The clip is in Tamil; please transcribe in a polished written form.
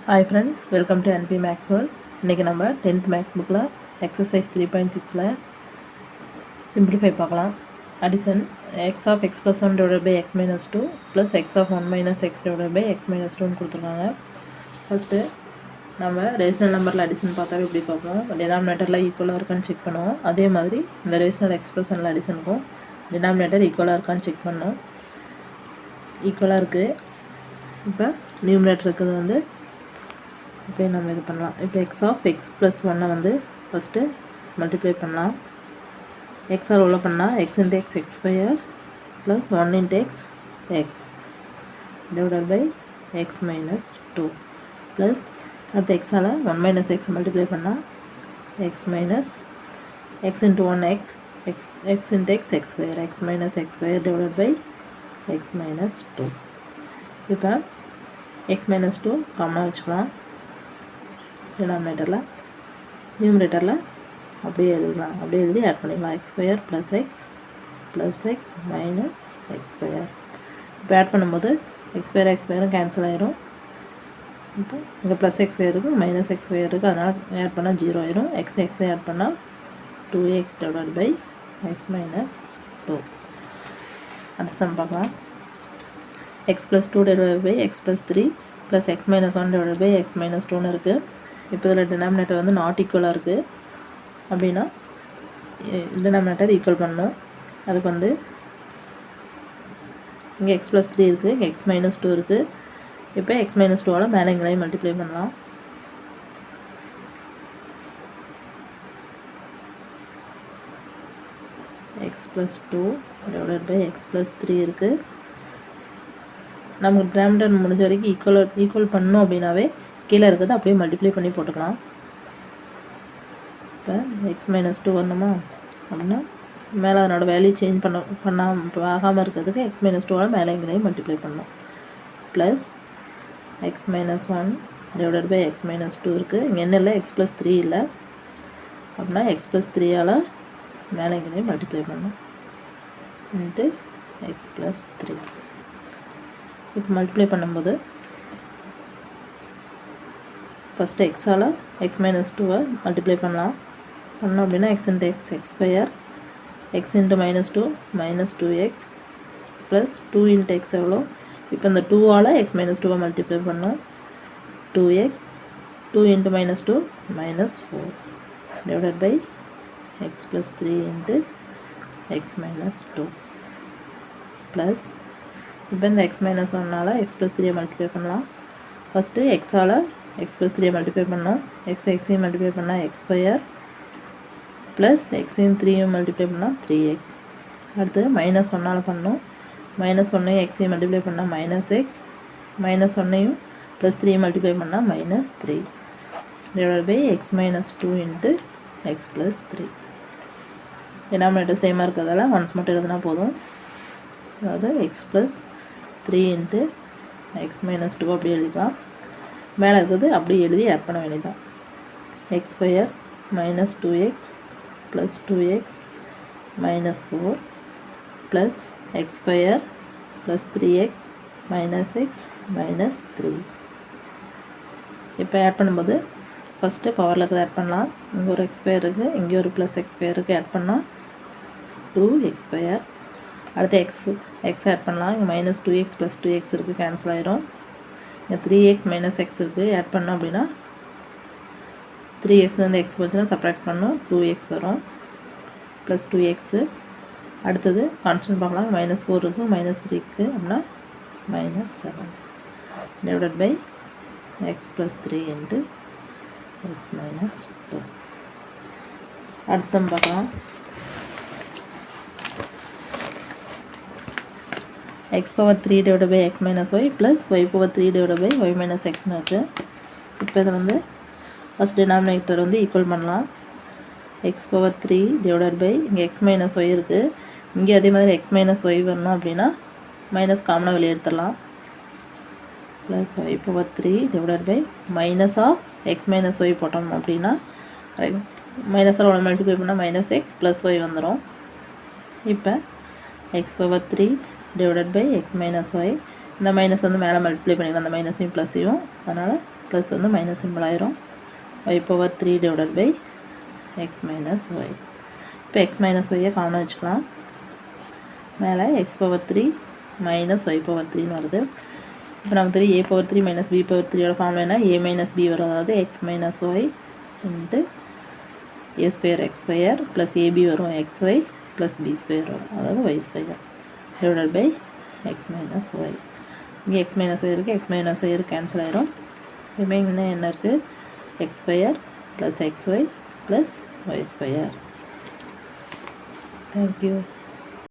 Hi friends, welcome to NP Max World. இன்றைக்கி நம்ம 10th மேக்ஸ் புக்கில் எக்ஸசைஸ் 3.6ல் சிம்பிளிஃபை பார்க்கலாம். Addition x of x plus 1 divided by x minus 2 plus x of 1 minus x divided by x minus 2ன்னு கொடுத்துருக்காங்க. ஃபஸ்ட்டு நம்ம ரேஷனல் நம்பரில் அடிஷன் பார்த்தாவே எப்படி பார்ப்போம், டினாமினேட்டரில் ஈக்குவலாக இருக்கான்னு செக் பண்ணுவோம். அதே மாதிரி இந்த ரேஷனல் எக்ஸ்பிரஷனில் அடிஷனுக்கும் டினாமினேட்டர் ஈக்குவலாக இருக்கான்னு செக் பண்ணோம். ஈக்குவலாக இருக்குது. இப்போ நியூமினேட்டர் இருக்கிறது வந்து இப்போ நம்ம இது பண்ணலாம். இப்போ எக்ஸ் ஆஃப் எக்ஸ் ப்ளஸ் 1 வந்து ஃபஸ்ட்டு மல்டிப்ளை பண்ணலாம். எக்ஸால் உள்ள பண்ணால் x into x x square plus 1 into x x divided by x minus 2 plus அடுத்து எக்ஸால் 1 மைனஸ் எக்ஸ் மல்டிப்ளை பண்ணால் x minus x into 1 x x x into x x square x minus x square divided by x minus 2. இப்போ எக்ஸ் மைனஸ் 2 காமனாக வச்சுக்கலாம். டினாமினேட்டரில் நியூமினேட்டரில் அப்படியே எழுதிக்கலாம். அப்படியே எழுதி ஆட் பண்ணிக்கலாம். X square plus x minus x square. இப்போ ஆட் பண்ணும்போது எக்ஸ் ஸ்கொயரும் கேன்சல் ஆயிரும். இப்போ இங்கே ப்ளஸ் எக்ஸ் ஸ்கொயர் இருக்குது, மைனஸ் எக்ஸ் ஸ்கொயர் இருக்குது, அதனால் ஆட் பண்ணால் 0 ஆயிரும். எக்ஸை ஆட் பண்ணால் 2x divided by x minus 2. அடுத்த சம் பார்க்கலாம். X plus 2 divided by x plus 3 plus x minus 1 divided by x minus 2ன்னு இருக்குது. இப்போ இதில் டினாமினேட்டர் வந்து நாட் ஈக்குவலாக இருக்குது. அப்படின்னா டினாமினேட்டர் ஈக்குவல் பண்ணணும். அதுக்கு வந்து இங்கே எக்ஸ் ப்ளஸ் 3 இருக்குது, இங்கே எக்ஸ் மைனஸ் 2 இருக்குது. இப்போ எக்ஸ் மைனஸ் 2வால் மேலே எங்களையும் மல்டிப்ளை பண்ணலாம். X plus 2 divided by x plus 3 இருக்குது. நமக்கு டினாமினேட்டர் முடிஞ்ச வரைக்கும் ஈக்குவல் பண்ணணும். அப்படின்னாவே கீழே இருக்கிறது அப்படியே மல்டிப்ளை பண்ணி போட்டுக்கலாம். இப்போ எக்ஸ் மைனஸ் 2 வரணுமா அப்படின்னா மேலே அதனோட வேல்யூ சேஞ்ச் ஆகாமல் இருக்கிறதுக்கு எக்ஸ் மைனஸ் 2வால் மேலே எங்களையும் மல்டிப்ளை பண்ணணும். Plus x minus 1 divided by x minus 2 இருக்குது. இங்கே என்ன இல்லை, எக்ஸ் ப்ளஸ் 3 இல்லை. அப்படின்னா எக்ஸ் ப்ளஸ் 3ஆல் மேலே எங்களையும் மல்டிப்ளை பண்ணணும் இன்ட்டு எக்ஸ் ப்ளஸ் 3. இப்போ மல்டிப்ளை பண்ணும்போது ஃபஸ்ட்டு எக்ஸால் எக்ஸ் மைனஸ் 2 மல்டிப்ளை பண்ணோம் அப்படின்னா X into x x square X into minus 2 minus 2x plus 2 into X எவ்வளோ. இப்போ இந்த 2ஆல் எக்ஸ் மைனஸ் 2 மல்டிப்ளை பண்ணோம். 2x 2 into minus 2 minus 4 divided by x plus 3 into x minus 2 plus இப்போ இந்த எக்ஸ் மைனஸ் 1ஆல் எக்ஸ் ப்ளஸ் 3 மல்டிப்ளை பண்ணலாம். ஃபஸ்ட்டு எக்ஸால் எக்ஸ் ப்ளஸ் 3 மல்டிப்ளை பண்ணோம். எக்ஸையும் மல்டிப்ளை பண்ணால் எக்ஸ் ஸ்கொயர் ப்ளஸ் எக்ஸையும் 3யும் மல்டிப்ளை பண்ணால் 3x. அடுத்து மைனஸ் 1ஆல் பண்ணோம். மைனஸ் 1ஐயும் எக்ஸையும் மல்டிப்ளை பண்ணால் மைனஸ் எக்ஸ் மைனஸ் 1ஐயும் ப்ளஸ் 3 மல்டிப்ளை பண்ணால் minus 3 divided by x minus 2 into X plus 3. Denominator சேமாக இருக்கிறதால ஒன்ஸ் மட்டும் எழுதுனா போதும். அதாவது X plus 3 into x minus 2 அப்படி எழுதிக்கலாம். மேலே இருக்கிறது அப்படியே எழுதி ஆட் பண்ண வேண்டியதான். X square minus 2x plus 2x minus 4 plus X square plus 3x minus x minus 3. இப்போ ஆட் பண்ணும்போது ஃபஸ்ட்டு பவரில் இருக்கிறது ஆட் பண்ணலாம். இங்கே ஒரு எக்ஸ் ஸ்கொயர் இருக்குது, இங்கே ஒரு ப்ளஸ் எக்ஸ் ஸ்கொயர் இருக்குது. ஆட் பண்ணால் 2x ஸ்கொயர். அடுத்து எக்ஸ் ஆட் பண்ணலாம். இங்கே மைனஸ் 2x ப்ளஸ் 2x இருக்குது, கேன்சல் ஆயிரும். இங்கே 3x மைனஸ் எக்ஸ் இருக்குது. ஆட் பண்ணோம் அப்படின்னா 3xலேருந்து எக்ஸ் போச்சுன்னா சப்ராக்ட் பண்ணணும், 2x வரும் ப்ளஸ் 2x. அடுத்தது கான்ஸ்டன்ட் பார்க்கலாம். மைனஸ் 4 இருக்குது, மைனஸ் 3 இருக்குது. அப்படின்னா minus 7 divided by x plus 3 into x minus 2. அடுத்த சம் பார்க்கலாம். x power 3 divided by x minus y plus y power 3 divided by y minus எக்ஸ்னு இருக்குது. இப்போ இதை வந்து ஃபஸ்ட் டினாமினேட்டர் வந்து ஈக்குவல் பண்ணலாம். எக்ஸ் பவர் 3 டிவைடட் பை இங்கே எக்ஸ் மைனஸ் ஒய் இருக்குது. இங்கே அதே மாதிரி எக்ஸ் மைனஸ் ஒய் வரணும் அப்படின்னா மைனஸ் காமனாக வெளியே எடுத்துடலாம். Plus y power 3 divided by minus of x minus y போட்டோம் அப்படின்னா மைனஸால் ஒன்று மல்டிப்ளை பண்ணால் மைனஸ் எக்ஸ் ப்ளஸ் ஒய் வந்துடும். இப்போ x power 3 divided by x minus y. இந்த மைனஸ் வந்து மேலே மல்டிப்ளை பண்ணிக்கலாம், அந்த மைனஸையும் ப்ளஸையும். அதனால் ப்ளஸ் வந்து மைனஸ் சிம்பிள் ஆயிரும். y power 3 divided by x minus y. இப்போ எக்ஸ் மைனஸ் ஒய்யை காமனாக வச்சுக்கலாம். மேலே x power 3 minus y power 3ன்னு வருது. இப்போ நமக்கு தெரியும் a power 3 minus b power 3யோட ஃபார்முலா என்ன, a மைனஸ் b வரும். அதாவது x minus y into a square x square plus ab வரும் x y plus b square வரும். அதாவது y square divided by x minus y. இங்கே எக்ஸ் மைனஸ் ஒய் இருக்குது, எக்ஸ் மைனஸ் ஒய் கேன்சல் ஆயிரும். ரிமைனிங் என்ன இருக்குது, x square plus x y plus y square. Thank you.